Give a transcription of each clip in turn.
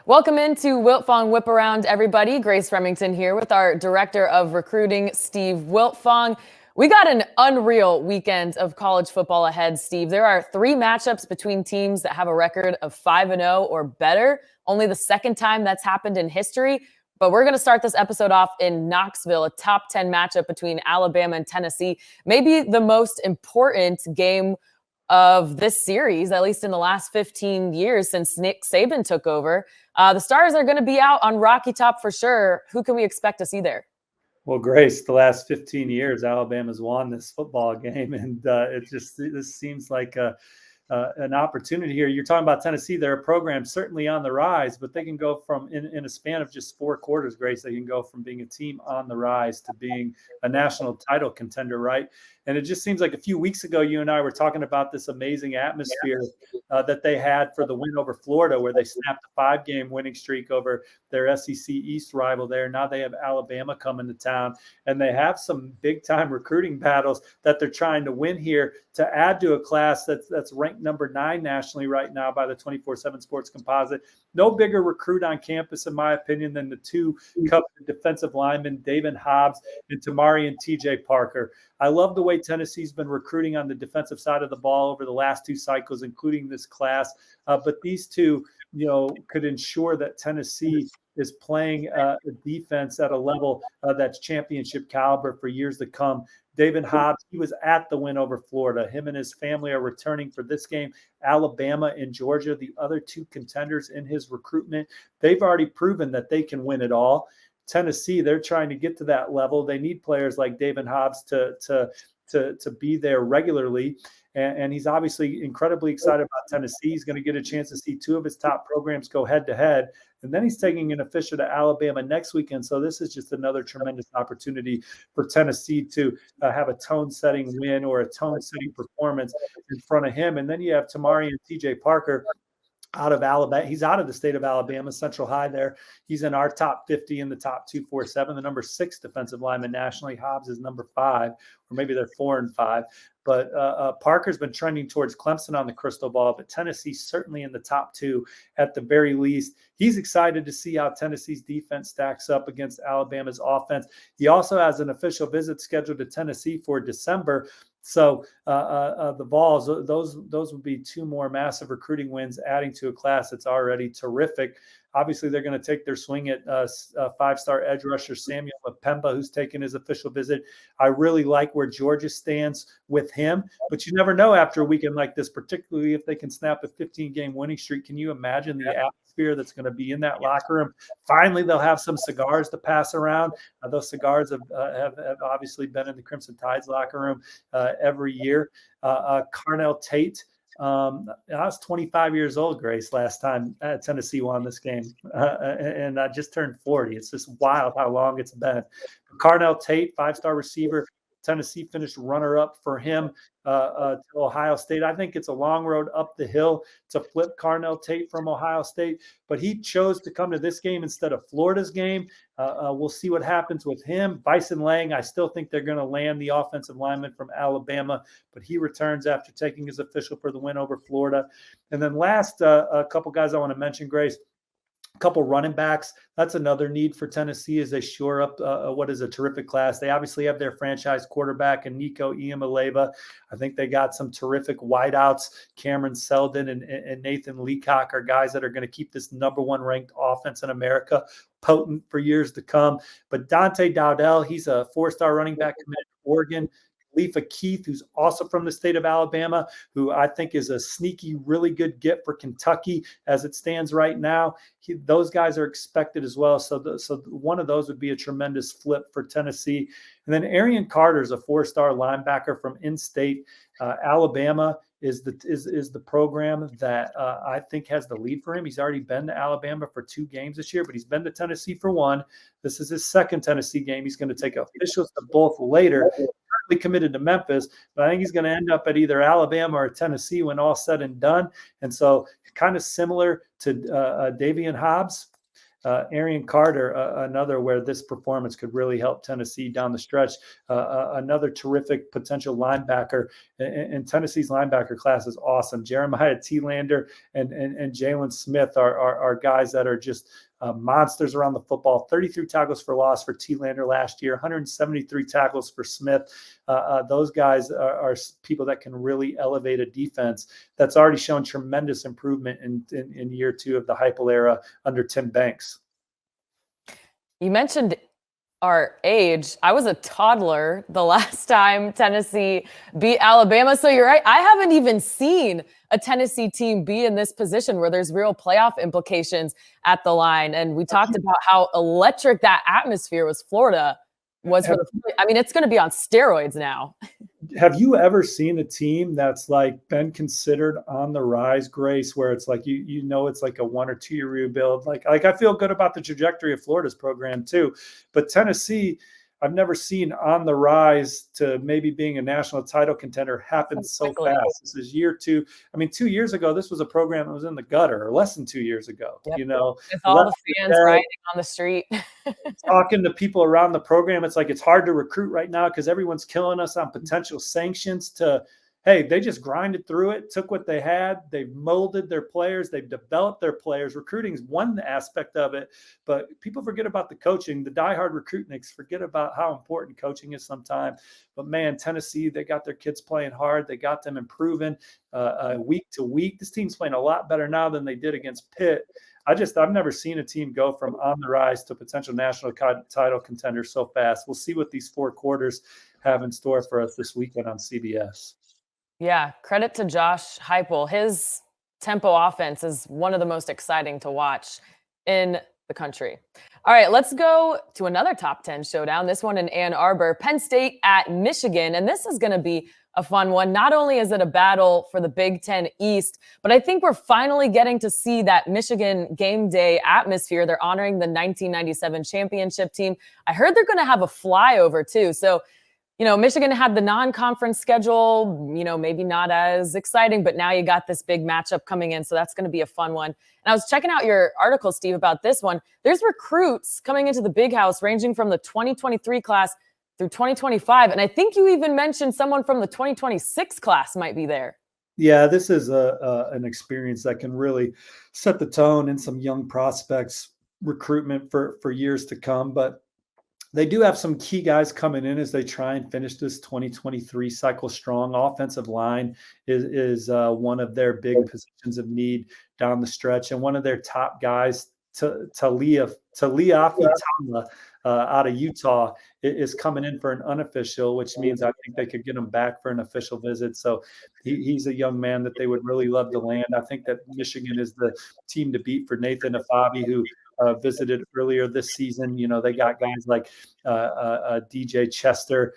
Welcome into Wiltfong Whiparound, everybody. Grace Remington here with our Director of Recruiting, Steve Wiltfong. We got an unreal weekend of college football ahead, Steve. There are 3 matchups between teams that have a record of 5-0 or better. Only the second time that's happened in history. But we're going to start this episode off in Knoxville, a top 10 matchup between Alabama and Tennessee. Maybe the most important game of this series, at least in the last 15 years since Nick Saban took over. The Stars are going to be out on Rocky Top for sure. Who can we expect to see there? Well, Grace, the last 15 years, Alabama's won this football game, and this seems like an opportunity here. You're talking about Tennessee; they're a program certainly on the rise, but they can go from in a span of just 4 quarters, Grace. They can go from being a team on the rise to being a national title contender, right? And it just seems like a few weeks ago, you and I were talking about this amazing atmosphere that they had for the win over Florida, where they snapped a 5-game winning streak over their SEC East rival there. Now they have Alabama coming to town, and they have some big-time recruiting battles that they're trying to win here to add to a class that's ranked number 9 nationally right now by the 24/7 Sports Composite. No bigger recruit on campus, in my opinion, than the 2 coveted defensive linemen, David Hobbs and Tamari and TJ Parker. I love the way Tennessee's been recruiting on the defensive side of the ball over the last 2 cycles, including this class. But these 2, could ensure that Tennessee is playing a defense at a level that's championship caliber for years to come. David Hobbs, he was at the win over Florida. Him and his family are returning for this game. Alabama and Georgia, the other 2 contenders in his recruitment, they've already proven that they can win it all. Tennessee, they're trying to get to that level. They need players like David Hobbs to be there regularly. And he's obviously incredibly excited about Tennessee. He's going to get a chance to see 2 of his top programs go head-to-head. And then he's taking an official to Alabama next weekend. So this is just another tremendous opportunity for Tennessee to have a tone-setting win or a tone-setting performance in front of him. And then you have Tamari and TJ Parker out of Alabama. He's out of the state of Alabama, Central High there. He's in our top 50 in the top 247, the number 6 defensive lineman nationally. Hobbs is number 5, or maybe they're 4 and 5. But Parker's been trending towards Clemson on the crystal ball, but Tennessee's certainly in the top 2 at the very least. He's excited to see how Tennessee's defense stacks up against Alabama's offense. He also has an official visit scheduled to Tennessee for December. So the Vols, those would be 2 more massive recruiting wins, adding to a class that's already terrific. Obviously, they're going to take their swing at 5-star edge rusher Samuel Mpemba, who's taken his official visit. I really like where Georgia stands with him, but you never know after a weekend like this, particularly if they can snap a 15-game winning streak. Can you imagine the atmosphere that's going to be in that locker room? Finally, they'll have some cigars to pass around. Those cigars have obviously been in the Crimson Tide's locker room every year. Carnell Tate. I was 25 years old, Grace, last time Tennessee won this game, and I just turned 40. It's just wild how long it's been. Carnell Tate, 5-star receiver. Tennessee finished runner-up for him to Ohio State. I think it's a long road up the hill to flip Carnell Tate from Ohio State, but he chose to come to this game instead of Florida's game. We'll see what happens with him. Bison Lang, I still think they're going to land the offensive lineman from Alabama, but he returns after taking his official for the win over Florida. And then last, a couple guys I want to mention, Grace. A couple running backs. That's another need for Tennessee as they shore up what is a terrific class. They obviously have their franchise quarterback and Nico Iamaleava. I think they got some terrific wideouts. Cameron Seldon and Nathan Leacock are guys that are going to keep this number 1 ranked offense in America potent for years to come. But Dante Dowdell, he's a 4-star running back committed to Oregon. Khalifa Keith, who's also from the state of Alabama, who I think is a sneaky, really good get for Kentucky as it stands right now. Those guys are expected as well. So one of those would be a tremendous flip for Tennessee. And then Arian Carter is a 4-star linebacker from in-state. Alabama is the program that I think has the lead for him. He's already been to Alabama for 2 games this year, but he's been to Tennessee for 1. This is his 2nd Tennessee game. He's going to take officials to both later. Currently committed to Memphis, but I think he's going to end up at either Alabama or Tennessee when all said and done. And so kind of similar to Davian Hobbs. Arian Carter, another where this performance could really help Tennessee down the stretch. Another terrific potential linebacker, and Tennessee's linebacker class is awesome. Jeremiah T-Lander and Jalen Smith are guys that are just monsters around the football. 33 tackles for loss for T-Lander last year, 173 tackles for Smith. Those guys are people that can really elevate a defense that's already shown tremendous improvement in year 2 of the Heupel era under Tim Banks. You mentioned our age. I was a toddler the last time Tennessee beat Alabama. So you're right. I haven't even seen a Tennessee team be in this position where there's real playoff implications at the line. And we talked about how electric that atmosphere Florida was. I mean, it's going to be on steroids now. Have you ever seen a team that's like been considered on the rise, Grace, where it's like, it's like a 1 or 2 year rebuild? Like I feel good about the trajectory of Florida's program too, but Tennessee, I've never seen on the rise to maybe being a national title contender happen so fast. This is year 2. I mean, 2 years ago, this was a program that was in the gutter, or less than 2 years ago. Yep. With all the fans riding on the street. Talking to people around the program, it's like it's hard to recruit right now because everyone's killing us on potential sanctions hey, they just grinded through it, took what they had, they've molded their players, they've developed their players. Recruiting is one aspect of it, but people forget about the coaching. The diehard recruitniks forget about how important coaching is sometimes. But man, Tennessee, they got their kids playing hard. They got them improving week to week. This team's playing a lot better now than they did against Pitt. I've never seen a team go from on the rise to potential national title contender so fast. We'll see what these 4 quarters have in store for us this weekend on CBS. Yeah, credit to Josh Heupel. His tempo offense is one of the most exciting to watch in the country. All right, let's go to another top 10 showdown. This one in Ann Arbor, Penn State at Michigan. And this is going to be a fun one. Not only is it a battle for the Big Ten East, but I think we're finally getting to see that Michigan game day atmosphere. They're honoring the 1997 championship team. I heard they're going to have a flyover too. So Michigan had the non-conference schedule, maybe not as exciting, but now you got this big matchup coming in. So that's going to be a fun one. And I was checking out your article, Steve, about this one. There's recruits coming into the Big House ranging from the 2023 class through 2025. And I think you even mentioned someone from the 2026 class might be there. Yeah, this is an experience that can really set the tone in some young prospects recruitment for years to come. But they do have some key guys coming in as they try and finish this 2023 cycle strong. Offensive line is one of their big positions of need down the stretch. And one of their top guys, Taliafi Tala, out of Utah, is coming in for an unofficial, which means I think they could get him back for an official visit. So he's a young man that they would really love to land. I think that Michigan is the team to beat for Nathan Afabi, who visited earlier this season. They got guys like DJ Chester,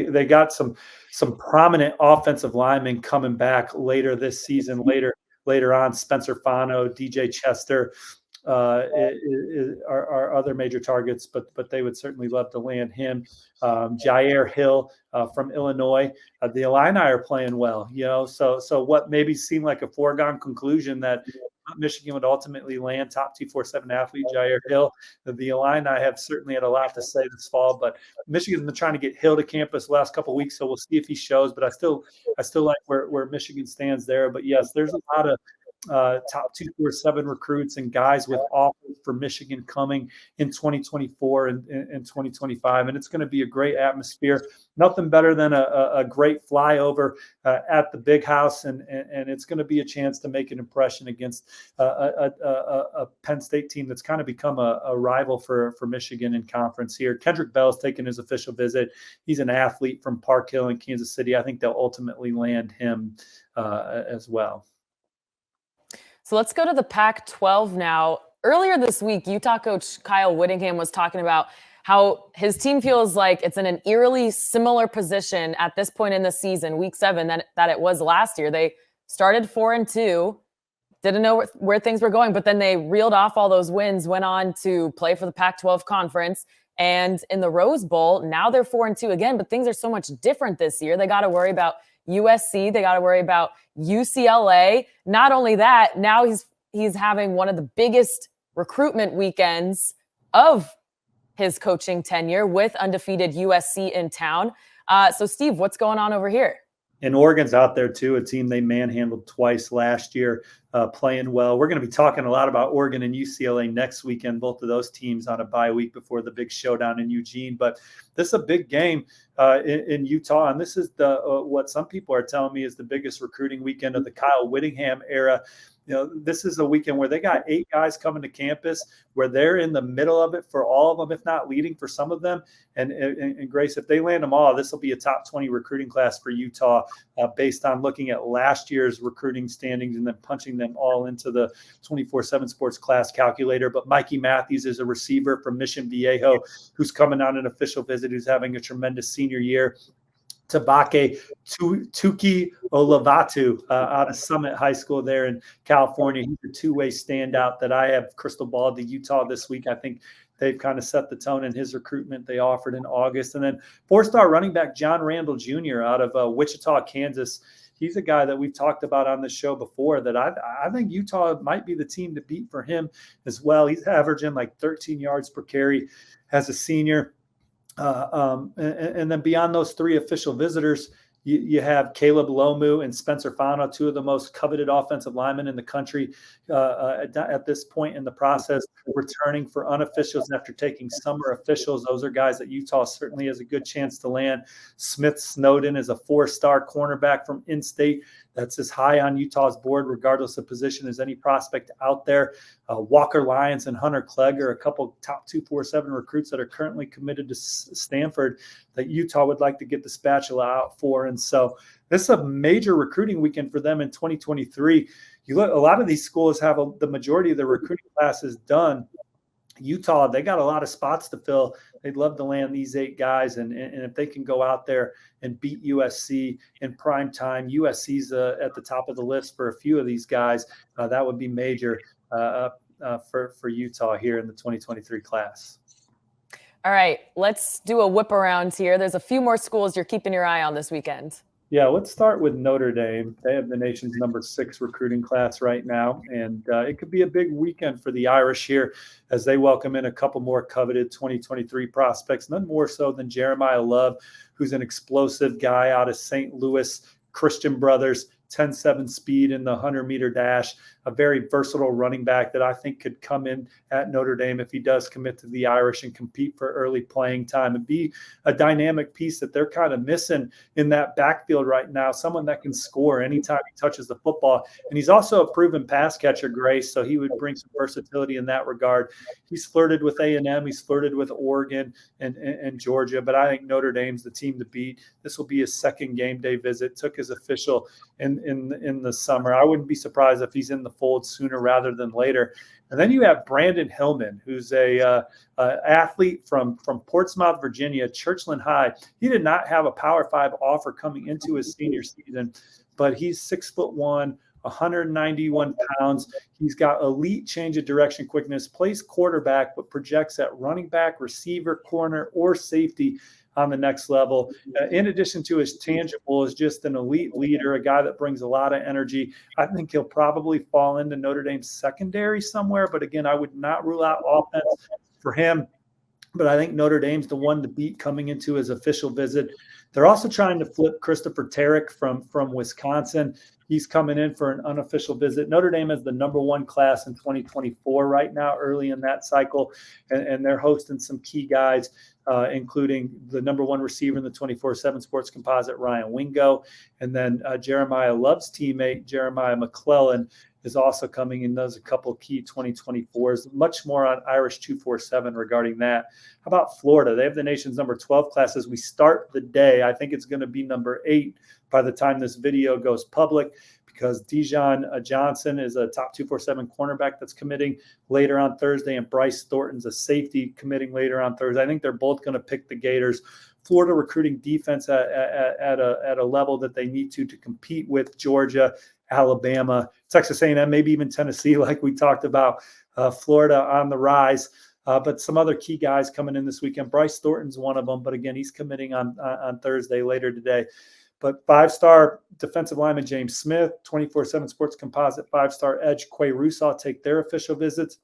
they got some prominent offensive linemen coming back later this season. Later on, Spencer Fano, DJ Chester are other major targets, but they would certainly love to land him. Jair Hill from Illinois. The Illini are playing well, so what maybe seemed like a foregone conclusion that Michigan would ultimately land top 247 athlete Jair Hill. The Illini have certainly had a lot to say this fall, but Michigan's been trying to get Hill to campus the last couple of weeks, so we'll see if he shows. But I still like where Michigan stands there. But yes, there's a lot of top 247 recruits and guys with offers for Michigan coming in 2024 and 2025. And it's going to be a great atmosphere. Nothing better than a great flyover at the Big House. And it's going to be a chance to make an impression against a Penn State team that's kind of become a rival for Michigan in conference here. Kendrick Bell's taking his official visit. He's an athlete from Park Hill in Kansas City. I think they'll ultimately land him as well. So let's go to the Pac-12 now. Earlier this week, Utah coach Kyle Whittingham was talking about how his team feels like it's in an eerily similar position at this point in the season, week 7, that it was last year. They started 4-2, didn't know where things were going, but then they reeled off all those wins, went on to play for the Pac-12 conference. And in the Rose Bowl, now they're 4-2 again, but things are so much different this year. They got to worry about USC. They got to worry about UCLA. Not only that, now he's having one of the biggest recruitment weekends of his coaching tenure with undefeated USC in town. So, Steve, what's going on over here? And Oregon's out there too, a team they manhandled twice last year, playing well. We're going to be talking a lot about Oregon and UCLA next weekend, both of those teams on a bye week before the big showdown in Eugene. But this is a big game in Utah, and this is the what some people are telling me is the biggest recruiting weekend of the Kyle Whittingham era. You know, this is a weekend where they got 8 guys coming to campus, where they're in the middle of it for all of them, if not leading for some of them. And Grace, if they land them all, this will be a top 20 recruiting class for Utah based on looking at last year's recruiting standings and then punching them all into the 24/7 Sports class calculator. But Mikey Matthews is a receiver from Mission Viejo who's coming on an official visit, who's having a tremendous senior year. Tabake Tuki Olavatu out of Summit High School there in California. He's a two-way standout that I have crystal balled to Utah this week. I think they've kind of set the tone in his recruitment they offered in August. And then 4-star running back John Randall Jr. out of Wichita, Kansas. He's a guy that we've talked about on the show before that I think Utah might be the team to beat for him as well. He's averaging like 13 yards per carry as a senior. And then beyond those 3 official visitors, you have Caleb Lomu and Spencer Fano, 2 of the most coveted offensive linemen in the country at this point in the process, returning for unofficials after taking summer officials. Those are guys that Utah certainly has a good chance to land. Smith Snowden is a 4-star cornerback from in-state. That's as high on Utah's board, regardless of position, as any prospect out there. Walker Lyons and Hunter Clegg are a couple top 247 recruits that are currently committed to Stanford that Utah would like to get the spatula out for. And so this is a major recruiting weekend for them in 2023. You look, a lot of these schools have the majority of their recruiting classes done. Utah, they got a lot of spots to fill. They'd love to land these 8 guys. And if they can go out there and beat USC in prime time, USC's at the top of the list for a few of these guys. That would be major for Utah here in the 2023 class. All right, let's do a whip around here. There's a few more schools you're keeping your eye on this weekend. Yeah, let's start with Notre Dame. They have the nation's number 6 recruiting class right now, and it could be a big weekend for the Irish here as they welcome in a couple more coveted 2023 prospects, none more so than Jeremiah Love, who's an explosive guy out of St. Louis, Christian Brothers, 10.7 speed in the 100-meter dash, a very versatile running back that I think could come in at Notre Dame if he does commit to the Irish and compete for early playing time and be a dynamic piece that they're kind of missing in that backfield right now, someone that can score anytime he touches the football. And he's also a proven pass catcher, Grace, so he would bring some versatility in that regard. He's flirted with A&M, he's flirted with Oregon and Georgia, but I think Notre Dame's the team to beat. This will be his second game day visit, took his official in the summer. I wouldn't be surprised if he's in the fold sooner rather than later. And then you have Brandon Hillman, who's a athlete from Portsmouth, Virginia, Churchland High. He did not have a Power 5 offer coming into his senior season, but he's 6'1", 191 pounds. He's got elite change of direction quickness, plays quarterback, but projects at running back, receiver, corner, or safety on the next level. In addition to his tangible, is just an elite leader, a guy that brings a lot of energy. I think he'll probably fall into Notre Dame's secondary somewhere, but again, I would not rule out offense for him. But I think Notre Dame's the one to beat coming into his official visit. They're also trying to flip Christopher Tarrick from Wisconsin. He's coming in for an unofficial visit. Notre Dame is the number 1 class in 2024 right now, early in that cycle, and they're hosting some key guys, including the number 1 receiver in the 24/7 Sports Composite, Ryan Wingo, and then Jeremiah Love's teammate, Jeremiah McClellan, is also coming in, does a couple key 2024s. Much more on Irish 247 regarding that. How about Florida? They have the nation's number 12 class as we start the day. I think it's going to be number 8 by the time this video goes public, because Dijon Johnson is a top 247 cornerback that's committing later on Thursday, and Bryce Thornton's a safety committing later on Thursday. I think they're both going to pick the Gators. Florida recruiting defense at a level that they need to compete with Georgia, Alabama, Texas A&M, maybe even Tennessee, like we talked about. Florida on the rise. But some other key guys coming in this weekend. Bryce Thornton's one of them, but again, he's committing on Thursday later today. But 5-star defensive lineman James Smith, 24/7 Sports Composite 5-star edge Quay Rusaw take their official visits.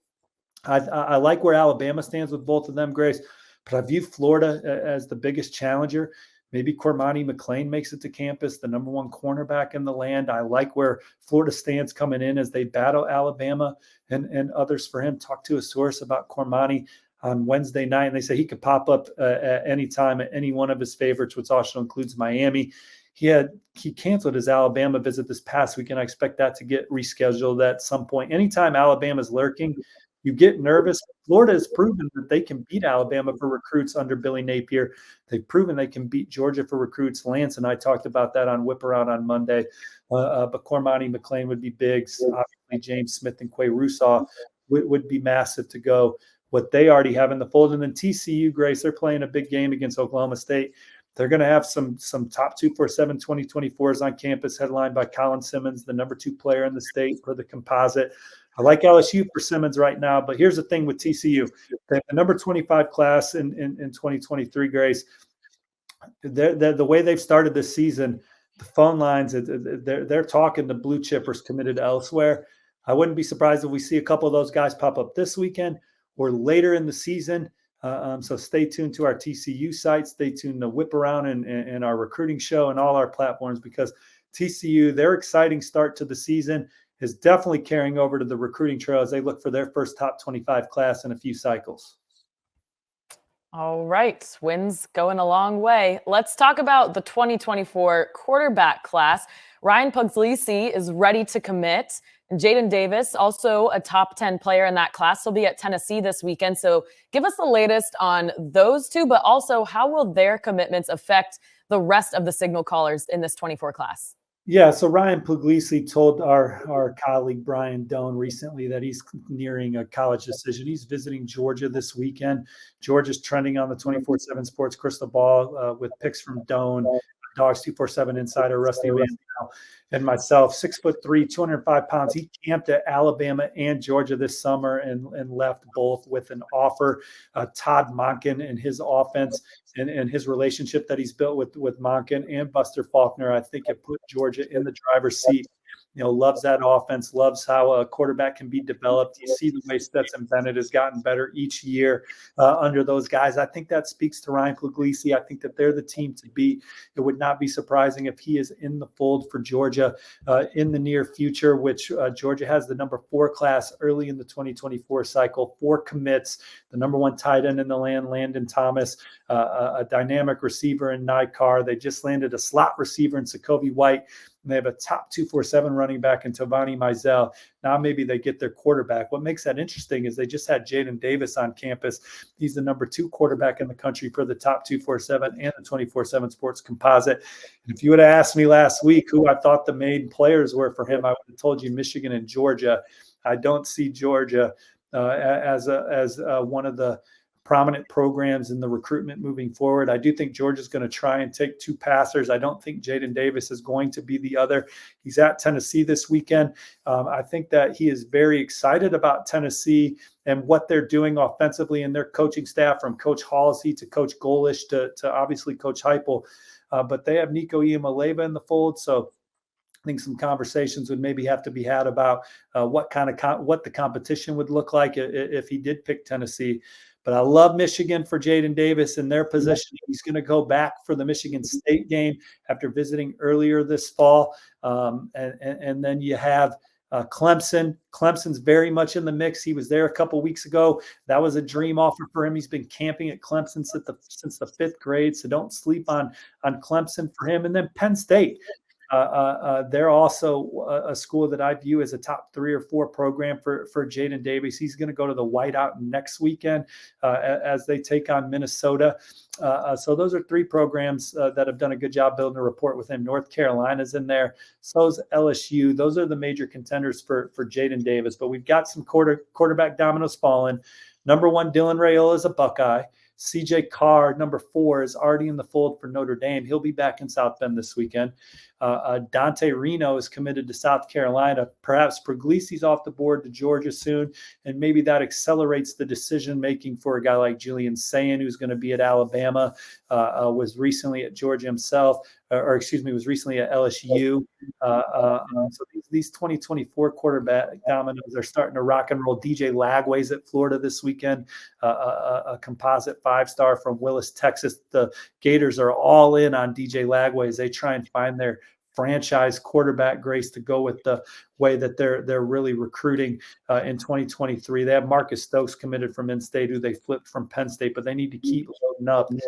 I like where Alabama stands with both of them, Grace, but I view Florida as the biggest challenger. Maybe Cormani McClain makes it to campus, the number one cornerback in the land. I like where Florida stands coming in as they battle Alabama and others for him. Talk to a source about Cormani on Wednesday night, and they say he could pop up at any time at any one of his favorites, which also includes Miami. He canceled his Alabama visit this past weekend. I expect that to get rescheduled at some point. Anytime Alabama's lurking, you get nervous. Florida has proven that they can beat Alabama for recruits under Billy Napier. They've proven they can beat Georgia for recruits. Lance and I talked about that on Whiparound on Monday. But Cormani McClain would be big. Obviously, James Smith and Quay Rusaw would be massive to go what they already have in the fold. And then TCU, Grace, they're playing a big game against Oklahoma State. They're going to have some top 247 2024s on campus, headlined by Colin Simmons, the number 2 player in the state for the composite. I like LSU for Simmons right now, but here's the thing with TCU. They have the number 25 class in 2023, Grace. The way they've started this season, the phone lines, they're talking to blue chippers committed elsewhere. I wouldn't be surprised if we see a couple of those guys pop up this weekend or later in the season. So stay tuned to our TCU site. Stay tuned to Whiparound and our recruiting show and all our platforms, because TCU, their exciting start to the season is definitely carrying over to the recruiting trail as they look for their first top 25 class in a few cycles. All right, wins going a long way. Let's talk about the 2024 quarterback class. Ryan Puglisi is ready to commit. And Jaden Davis, also a top 10 player in that class, will be at Tennessee this weekend. So give us the latest on those two, but also how will their commitments affect the rest of the signal callers in this 24 class? Yeah, so Ryan Puglisi told our colleague Brian Doan recently that he's nearing a college decision. He's visiting Georgia this weekend. Georgia's trending on the 24/7 Sports Crystal Ball with picks from Doan, Dogs 247 Insider, Rusty Mandel, and myself. 6'3", 205 pounds. He camped at Alabama and Georgia this summer and left both with an offer. Todd Monken and his offense and his relationship that he's built with Monken and Buster Faulkner, I think it put Georgia in the driver's seat. Loves that offense, loves how a quarterback can be developed. You see the way Stetson Bennett has gotten better each year under those guys. I think that speaks to Ryan Puglisi. I think that they're the team to beat. It would not be surprising if he is in the fold for Georgia in the near future, which Georgia has the number 4 class early in the 2024 cycle, 4 commits, the number 1 tight end in the land, Landon Thomas, a dynamic receiver in Nykar. They just landed a slot receiver in Sokovie White. And they have a top 247 running back in Tovani Mizell. Now maybe they get their quarterback. What makes that interesting is they just had Jaden Davis on campus. He's the number 2 quarterback in the country for the top 247 and the 24/7 Sports Composite. And if you would have asked me last week who I thought the main players were for him, I would have told you Michigan and Georgia. I don't see Georgia as one of the prominent programs in the recruitment moving forward. I do think Georgia's going to try and take 2 passers. I don't think Jaden Davis is going to be the other. He's at Tennessee this weekend. I think that he is very excited about Tennessee and what they're doing offensively and their coaching staff, from Coach Halsey to Coach Golish to obviously Coach Heupel. But they have Nico Iamaleava in the fold. So I think some conversations would maybe have to be had about what the competition would look like if he did pick Tennessee. But I love Michigan for Jaden Davis and their position. He's going to go back for the Michigan State game after visiting earlier this fall. And then you have Clemson. Clemson's very much in the mix. He was there a couple weeks ago. That was a dream offer for him. He's been camping at Clemson since the 5th grade. So don't sleep on Clemson for him. And then Penn State. They're also a school that I view as a top 3 or 4 program for Jaden Davis. He's going to go to the Whiteout next weekend as they take on Minnesota. So those are 3 programs that have done a good job building a rapport with him. North Carolina's in there. So is LSU. Those are the major contenders for Jaden Davis. But we've got some quarterback dominoes falling. Number 1, Dylan Raiola is a Buckeye. CJ Carr, number 4, is already in the fold for Notre Dame. He'll be back in South Bend this weekend. Dante Reno is committed to South Carolina. Perhaps Puglisi's off the board to Georgia soon, and maybe that accelerates the decision-making for a guy like Julian Sayin, who's going to be at Alabama, was recently at Georgia himself. or excuse me, was recently at LSU. So these 2024 quarterback dominoes are starting to rock and roll. DJ Lagway's at Florida this weekend, a composite 5-star from Willis, Texas. The Gators are all in on DJ Lagway as they try and find their franchise quarterback grace to go with the way that they're really recruiting in 2023. They have Marcus Stokes committed from State, who they flipped from Penn State, but they need to keep loading up at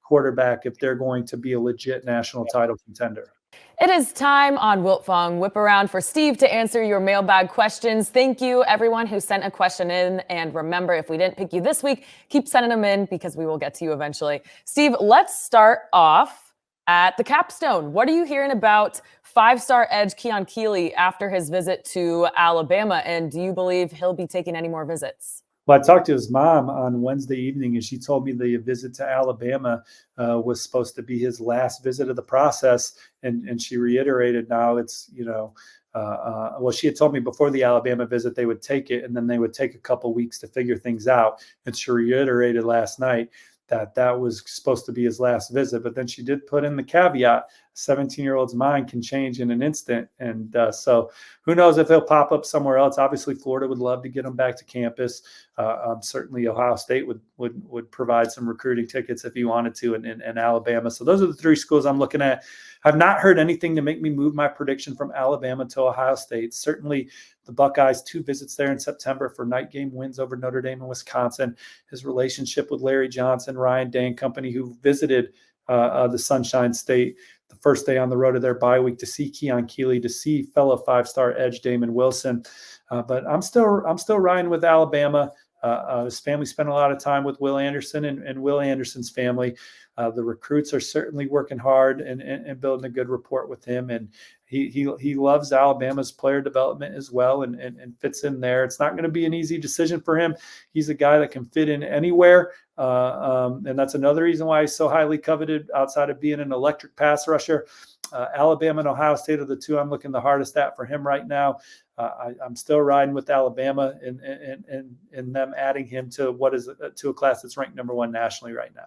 quarterback if they're going to be a legit national title contender. It is time on Wiltfong Whiparound for Steve to answer your mailbag questions. Thank you, everyone who sent a question in. And remember, if we didn't pick you this week, keep sending them in because we will get to you eventually. Steve, let's start off at the capstone. What are you hearing about 5-star edge Keon Keeley after his visit to Alabama? And do you believe he'll be taking any more visits? Well, I talked to his mom on Wednesday evening, and she told me the visit to Alabama was supposed to be his last visit of the process. And she reiterated now it's, well, she had told me before the Alabama visit they would take it, and then they would take a couple weeks to figure things out. And she reiterated last night that was supposed to be his last visit. But then she did put in the caveat, a 17-year-old's mind can change in an instant. And so who knows if he'll pop up somewhere else. Obviously, Florida would love to get him back to campus. Certainly Ohio State would provide some recruiting tickets if he wanted to, and Alabama. So those are the 3 schools I'm looking at. I've not heard anything to make me move my prediction from Alabama to Ohio State. Certainly the Buckeyes, 2 visits there in September for night game wins over Notre Dame and Wisconsin. His relationship with Larry Johnson, Ryan Day and company, who visited the Sunshine State the first day on the road of their bye week to see Keon Keeley, to see fellow 5-star edge Damon Wilson. But I'm still riding with Alabama. His family spent a lot of time with Will Anderson and Will Anderson's family. The recruits are certainly working hard and building a good rapport with him. And he loves Alabama's player development as well and fits in there. It's not going to be an easy decision for him. He's a guy that can fit in anywhere. And that's another reason why he's so highly coveted outside of being an electric pass rusher. Alabama and Ohio State are the 2 I'm looking the hardest at for him right now. I'm still riding with Alabama and them adding him to a class that's ranked number 1 nationally right now.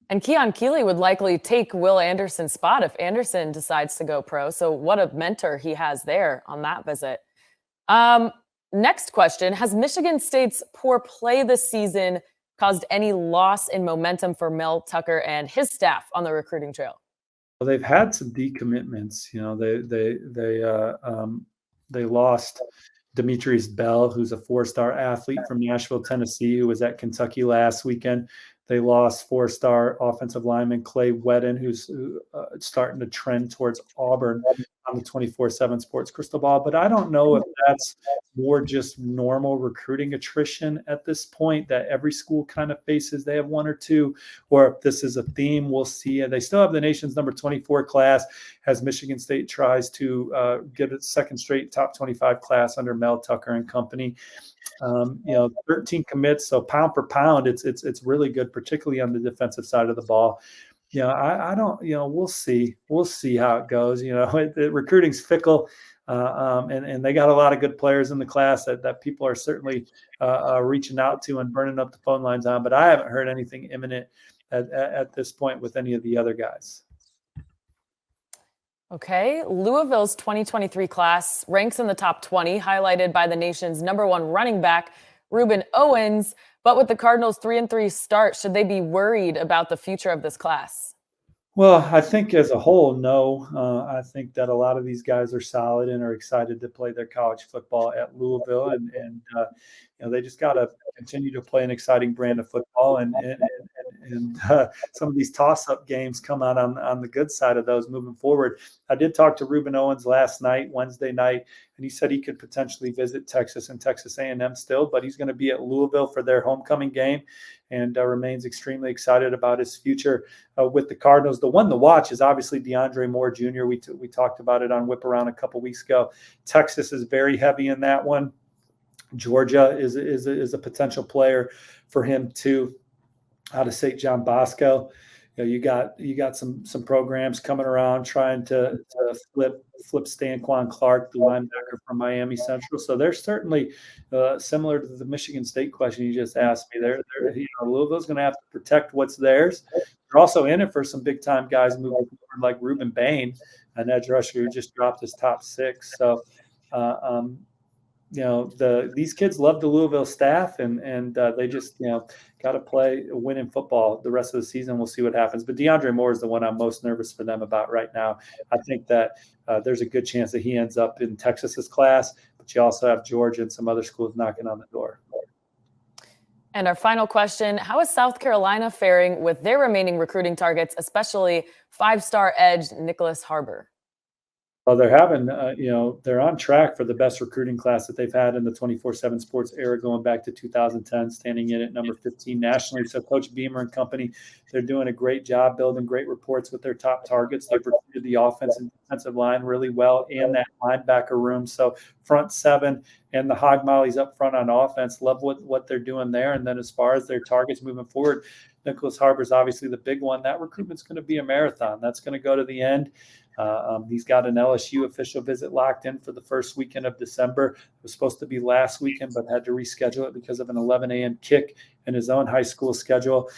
And Keon Keeley would likely take Will Anderson's spot if Anderson decides to go pro. So what a mentor he has there on that visit. Next question. Has Michigan State's poor play this season caused any loss in momentum for Mel Tucker and his staff on the recruiting trail? Well, they've had some decommitments. They lost Demetrius Bell, who's a 4-star athlete from Nashville, Tennessee, who was at Kentucky last weekend. They lost 4-star offensive lineman Clay Wedden, who's starting to trend towards Auburn on the 24/7 Sports Crystal Ball. But I don't know if that's more just normal recruiting attrition at this point that every school kind of faces. They have 1 or 2, or if this is a theme, we'll see. And they still have the nation's number 24 class as Michigan State tries to get its 2nd straight top 25 class under Mel Tucker and company. 13 commits, so pound for pound, it's really good, particularly on the defensive side of the ball. I don't, we'll see how it goes. Recruiting's fickle, and they got a lot of good players in the class that people are certainly reaching out to and burning up the phone lines on. But I haven't heard anything imminent at this point with any of the other guys. Okay, Louisville's 2023 class ranks in the top 20, highlighted by the nation's number 1 running back, Ruben Owens. But with the Cardinals' 3-3 start, should they be worried about the future of this class? Well, I think as a whole, no. I think that a lot of these guys are solid and are excited to play their college football at Louisville, and they just got to continue to play an exciting brand of football, and some of these toss-up games come out on the good side of those moving forward. I did talk to Ruben Owens Wednesday night, and he said he could potentially visit Texas and Texas A&M still, but he's going to be at Louisville for their homecoming game, and remains extremely excited about his future with the Cardinals. The one to watch is obviously DeAndre Moore Jr. We talked about it on Whip Around a couple weeks ago. Texas is very heavy in that one. Georgia is a potential player for him too. Out of St. John Bosco, you got some programs coming around trying to flip Stanquan Clark, the linebacker from Miami Central. So they're certainly similar to the Michigan State question you just asked me. Louisville's going to have to protect what's theirs. They're also in it for some big time guys moving forward, like Ruben Bain, an edge rusher who just dropped his top 6. So, these kids love the Louisville staff, and they just got to play winning football the rest of the season. We'll see what happens. But DeAndre Moore is the one I'm most nervous for them about right now. I think that there's a good chance that he ends up in Texas's class, but you also have Georgia and some other schools knocking on the door. And our final question, how is South Carolina faring with their remaining recruiting targets, especially 5-star edge Nicholas Harbor? Well, they're having, they're on track for the best recruiting class that they've had in the 24/7 Sports era, going back to 2010, standing in at number 15 nationally. So Coach Beamer and company, they're doing a great job building great reports with their top targets. They've recruited the offense and defensive line really well, and that linebacker room. So front 7 and the hog mollies up front on offense, love what they're doing there. And then as far as their targets moving forward, Nicholas Harbor is obviously the big one. That recruitment's going to be a marathon. That's going to go to the end. He's got an LSU official visit locked in for the first weekend of December. It was supposed to be last weekend, but had to reschedule it because of an 11 a.m. kick in his own high school schedule.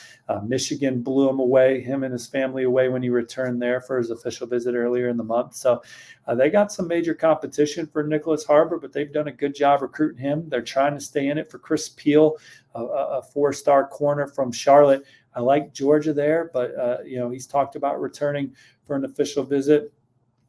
Michigan blew him and his family away when he returned there for his official visit earlier in the month. So they got some major competition for Nicholas Harbor, but they've done a good job recruiting him. They're trying to stay in it for Chris Peel, a 4-star corner from Charlotte. I like Georgia there, but he's talked about returning for an official visit,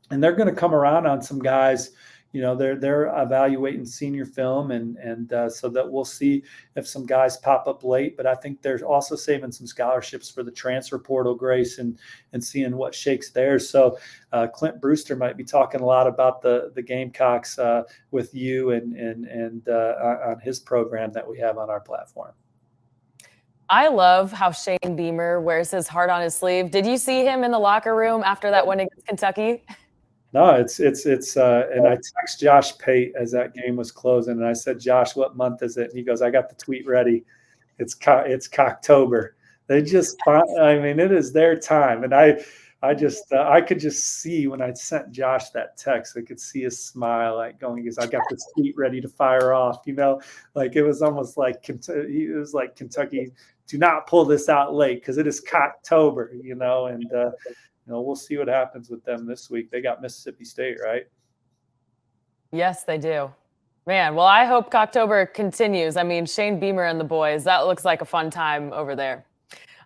and they're going to come around on some guys. They're evaluating senior film, and so that we'll see if some guys pop up late. But I think they're also saving some scholarships for the transfer portal, Grace, and seeing what shakes there. So Clint Brewster might be talking a lot about the Gamecocks with you and on his program that we have on our platform. I love how Shane Beamer wears his heart on his sleeve. Did you see him in the locker room after that win against Kentucky? No, it's and I texted Josh Pate as that game was closing, and I said, Josh, what month is it? And he goes, I got the tweet ready. It's Cocktober. They just, it is their time. And I could just see when I sent Josh that text, I could see his smile, like going, I got this tweet ready to fire off, like it was almost like Kentucky, do not pull this out late because it is Cocktober, and we'll see what happens with them this week. They got Mississippi State, right? Yes, they do. Man, well, I hope Cocktober continues. Shane Beamer and the boys, that looks like a fun time over there.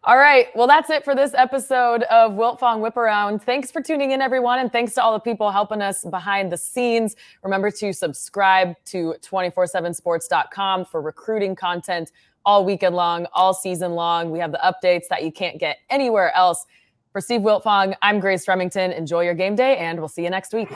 All right. Well, that's it for this episode of Wiltfong Whiparound. Thanks for tuning in, everyone. And thanks to all the people helping us behind the scenes. Remember to subscribe to 247sports.com for recruiting content all weekend long, all season long. We have the updates that you can't get anywhere else. For Steve Wiltfong, I'm Grace Remington. Enjoy your game day, and we'll see you next week.